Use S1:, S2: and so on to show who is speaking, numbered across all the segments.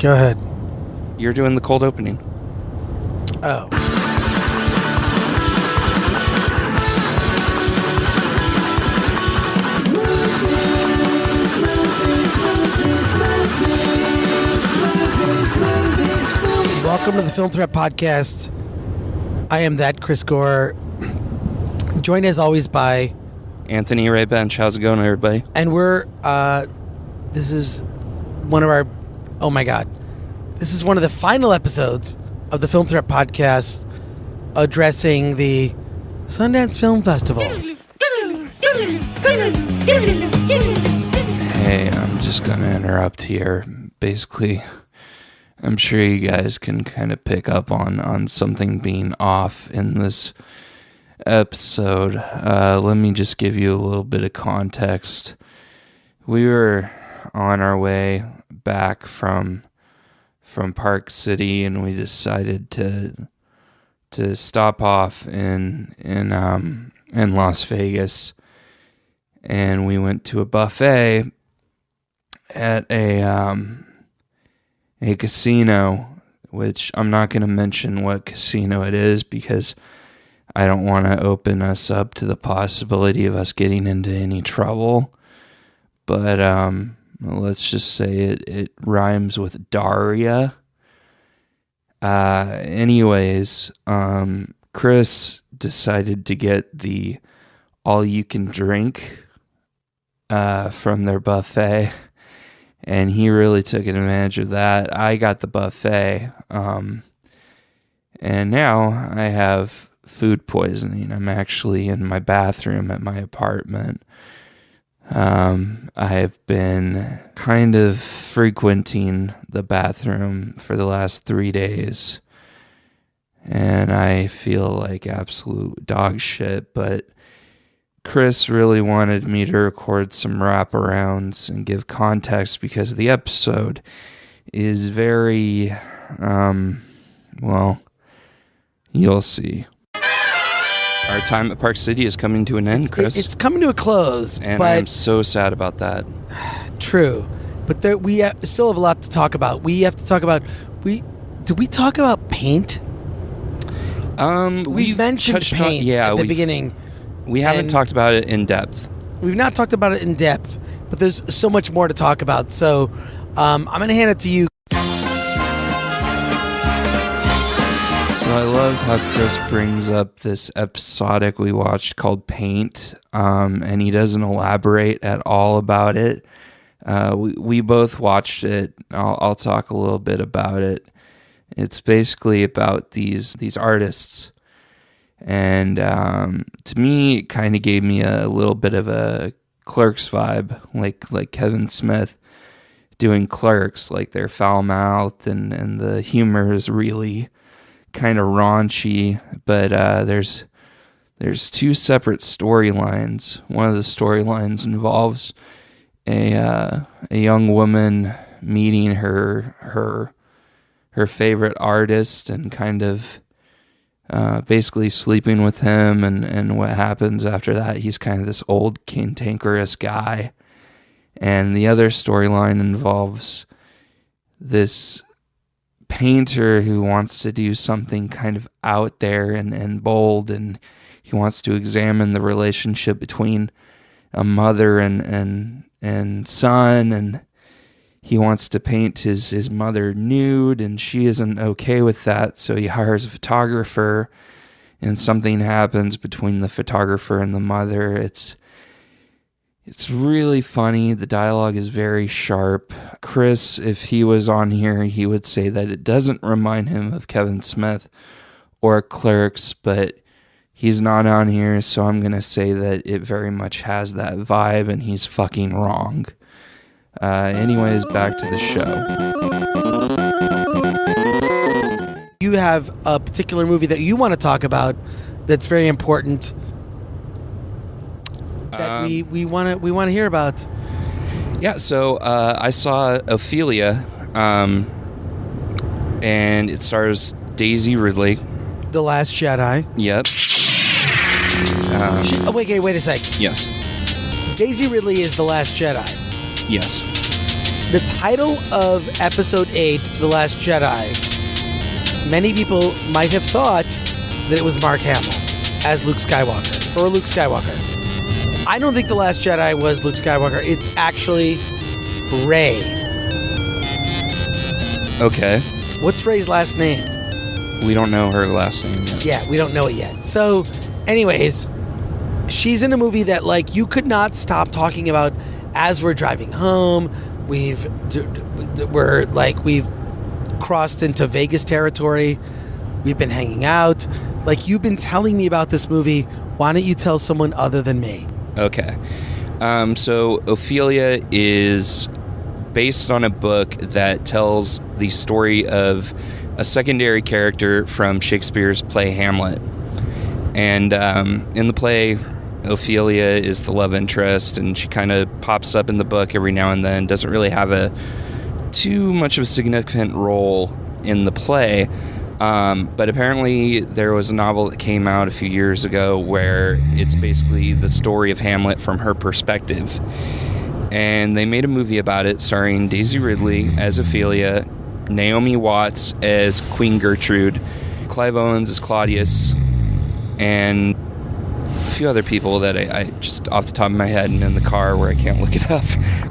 S1: Go ahead.
S2: You're doing the cold opening.
S1: Oh. Welcome to the Film Threat Podcast. I am that Chris Gore. Joined as always by
S2: Anthony Ray Bench. How's it going, everybody?
S1: And we're this is one of our this is one of the final episodes of the Film Threat Podcast addressing the Sundance Film Festival.
S2: Hey, I'm just gonna interrupt here. Basically, I'm sure you guys can kind of pick up on something being off in this episode. Let me just give you a little bit of context. We were on our way back from Park City, and we decided to stop off in Las Vegas, and we went to a buffet at a casino, which I'm not going to mention what casino it is because I don't want to open us up to the possibility of us getting into any trouble. But let's just say it rhymes with Daria. Anyways, Chris decided to get the all-you-can-drink from their buffet, and he really took advantage of that. I got the buffet, and now I have food poisoning. I'm actually in my bathroom at my apartment. I've been kind of frequenting the bathroom for the last 3 days, and I feel like absolute dog shit, but Chris really wanted me to record some wraparounds and give context because the episode is very, well, you'll see. Our time at Park City is coming to an end, Chris.
S1: It's coming to a close.
S2: And
S1: but
S2: I'm so sad about that.
S1: True. But we still have a lot to talk about. We have to talk about... Did we talk about paint? We mentioned paint at the beginning.
S2: We haven't talked about it in depth.
S1: We've not talked about it in depth, but there's so much more to talk about. So I'm going to hand it to you.
S2: So I love how Chris brings up this episodic we watched called Paint, and he doesn't elaborate at all about it. We both watched it. I'll talk a little bit about it. It's basically about these artists, and to me, it kind of gave me a little bit of a Clerks vibe, like Kevin Smith doing Clerks, like they're foul-mouthed, and the humor is really kind of raunchy, but there's two separate storylines. One of the storylines involves a young woman meeting her favorite artist and kind of basically sleeping with him, and what happens after that, he's kind of this old cantankerous guy. And the other storyline involves this painter who wants to do something kind of out there and bold, and he wants to examine the relationship between a mother and son, and he wants to paint his mother nude, and she isn't okay with that, so he hires a photographer, and something happens between the photographer and the mother. It's really funny. The dialogue is very sharp. Chris, if he was on here, he would say that it doesn't remind him of Kevin Smith or Clerks, but he's not on here, so I'm going to say that it very much has that vibe, and he's fucking wrong. Anyways, back to the show.
S1: You have a particular movie that you want to talk about that's very important that we want to hear about.
S2: Yeah, so I saw Ophelia, and it stars Daisy Ridley.
S1: The Last Jedi.
S2: Yep.
S1: Wait a sec.
S2: Yes.
S1: Daisy Ridley is The Last Jedi.
S2: Yes.
S1: The title of Episode 8, The Last Jedi, many people might have thought that it was Mark Hamill as Luke Skywalker, or Luke Skywalker. I don't think The Last Jedi was Luke Skywalker. It's actually Rey.
S2: Okay.
S1: What's Rey's last name?
S2: We don't know her last name yet.
S1: Yeah, we don't know it yet. So, anyways, she's in a movie that, like, you could not stop talking about as we're driving home. We've crossed into Vegas territory. We've been hanging out. Like, you've been telling me about this movie. Why don't you tell someone other than me?
S2: Okay. So Ophelia is based on a book that tells the story of a secondary character from Shakespeare's play Hamlet. And in the play, Ophelia is the love interest, and she kind of pops up in the book every now and then. Doesn't really have too much of a significant role in the play. But apparently there was a novel that came out a few years ago where it's basically the story of Hamlet from her perspective. And they made a movie about it starring Daisy Ridley as Ophelia, Naomi Watts as Queen Gertrude, Clive Owens as Claudius, and a few other people that I just off the top of my head and in the car where I can't look it up.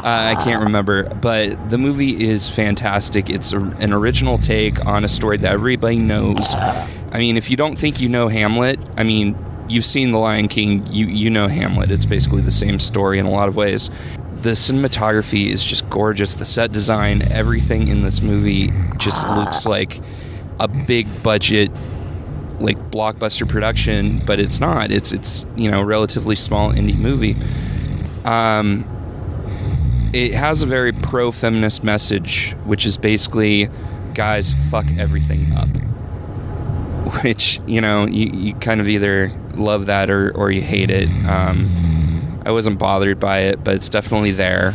S2: I can't remember. But the movie is fantastic. It's an original take on a story that everybody knows. I mean, if you don't think you know Hamlet, I mean, you've seen The Lion King, you know Hamlet. It's basically the same story in a lot of ways. The cinematography is just gorgeous. The set design, everything in this movie just looks like a big budget, like blockbuster production, but it's not. It's relatively small indie movie. It has a very pro-feminist message, which is basically, guys, fuck everything up. Which, you kind of either love that or you hate it. I wasn't bothered by it, but it's definitely there.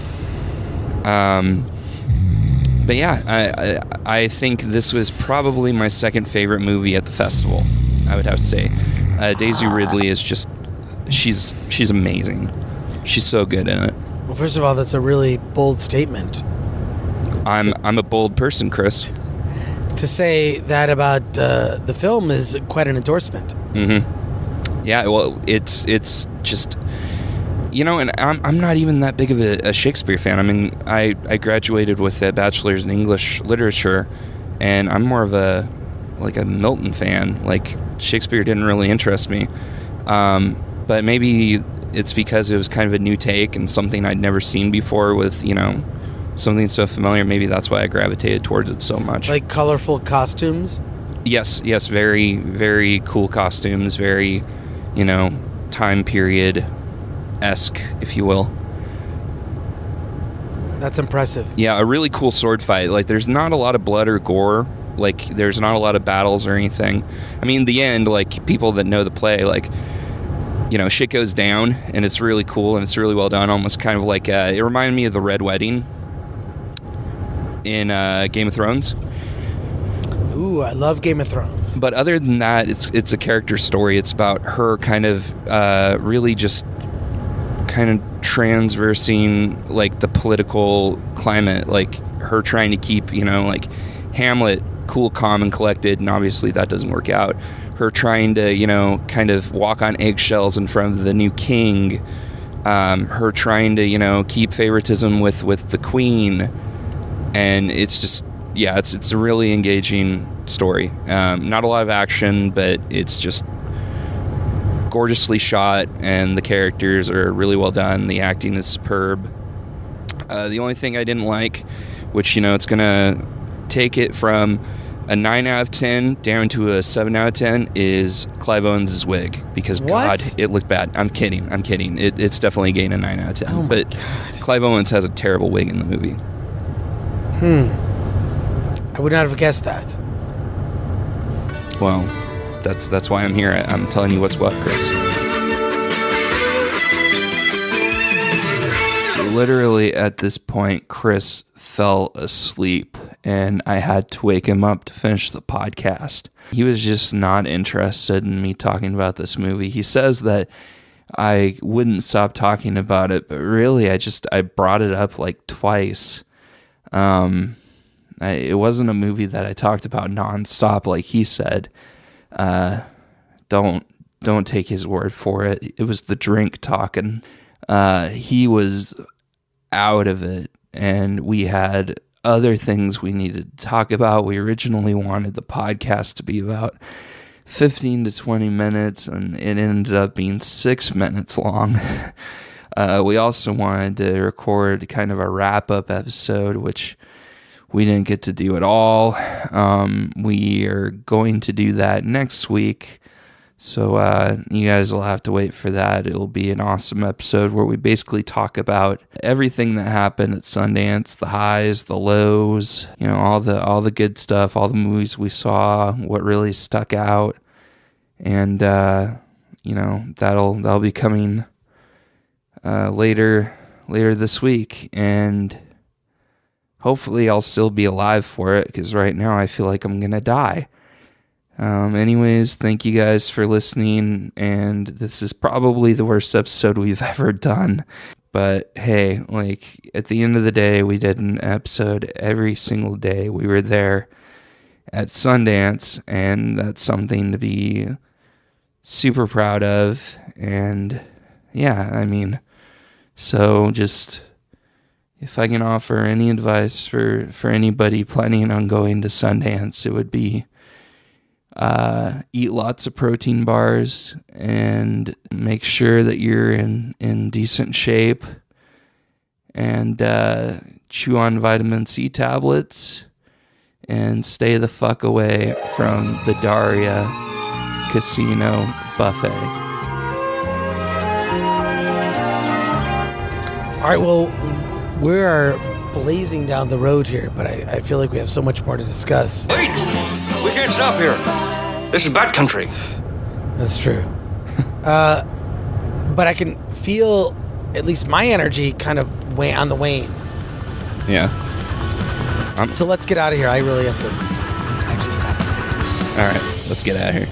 S2: But yeah, I think this was probably my second favorite movie at the festival, I would have to say. Daisy Ridley is just, she's amazing. She's so good in it.
S1: Well, first of all, that's a really bold statement.
S2: I'm a bold person, Chris.
S1: To say that about the film is quite an endorsement.
S2: Mm-hmm. Yeah, well, it's just... and I'm not even that big of a Shakespeare fan. I mean, I graduated with a bachelor's in English literature, and I'm more of a Milton fan. Like, Shakespeare didn't really interest me. But maybe it's because it was kind of a new take and something I'd never seen before with, something so familiar. Maybe that's why I gravitated towards it so much.
S1: Like colorful costumes? Yes,
S2: very, very cool costumes, very, time period esque, if you will.
S1: That's impressive.
S2: Yeah, a really cool sword fight. Like, there's not a lot of blood or gore. Like, there's not a lot of battles or anything. I mean, in the end, like, people that know the play, like, shit goes down, and it's really cool, and it's really well done. Almost kind of like, it reminded me of the Red Wedding in Game of Thrones.
S1: Ooh, I love Game of Thrones.
S2: But other than that, it's a character story. It's about her kind of really just kind of transversing like the political climate, like her trying to keep like Hamlet cool, calm, and collected, and obviously that doesn't work out. Her trying to kind of walk on eggshells in front of the new king, her trying to keep favoritism with the queen, and it's just it's a really engaging story. Not a lot of action, but it's just gorgeously shot, and the characters are really well done. The acting is superb. The only thing I didn't like, which it's gonna take it from a 9 out of 10 down to a 7 out of 10, is Clive Owens' wig, because God, it looked bad. I'm kidding. It's definitely getting a 9 out of 10.
S1: Oh,
S2: but God. Clive Owens has a terrible wig in the movie.
S1: I would not have guessed that.
S2: Well, that's why I'm here. I'm telling you what's what, Chris. So literally at this point, Chris fell asleep, and I had to wake him up to finish the podcast. He was just not interested in me talking about this movie. He says that I wouldn't stop talking about it, but really I brought it up like twice. It wasn't a movie that I talked about nonstop, like he said. Don't take his word for it. It was the drink talking. He was out of it, and we had other things we needed to talk about. We originally wanted the podcast to be about 15 to 20 minutes, and it ended up being 6 minutes long. We also wanted to record kind of a wrap-up episode, which we didn't get to do at all. We are going to do that next week, so you guys will have to wait for that. It'll be an awesome episode where we basically talk about everything that happened at Sundance, the highs, the lows, all the good stuff, all the movies we saw, what really stuck out, and that'll be coming later this week, and hopefully I'll still be alive for it, because right now I feel like I'm gonna die. Anyways, thank you guys for listening, and this is probably the worst episode we've ever done. But hey, like, at the end of the day, we did an episode every single day. We were there at Sundance, and that's something to be super proud of. And yeah, so just, if I can offer any advice for anybody planning on going to Sundance, it would be eat lots of protein bars and make sure that you're in decent shape, and chew on vitamin C tablets, and stay the fuck away from the Daria Casino buffet.
S1: All right, well, we are blazing down the road here, but I feel like we have so much more to discuss.
S3: Wait! We can't stop here. This is bad country.
S1: That's true. But I can feel at least my energy kind of on the wane.
S2: Yeah.
S1: So let's get out of here. I really have to actually stop.
S2: All right, let's get out of here.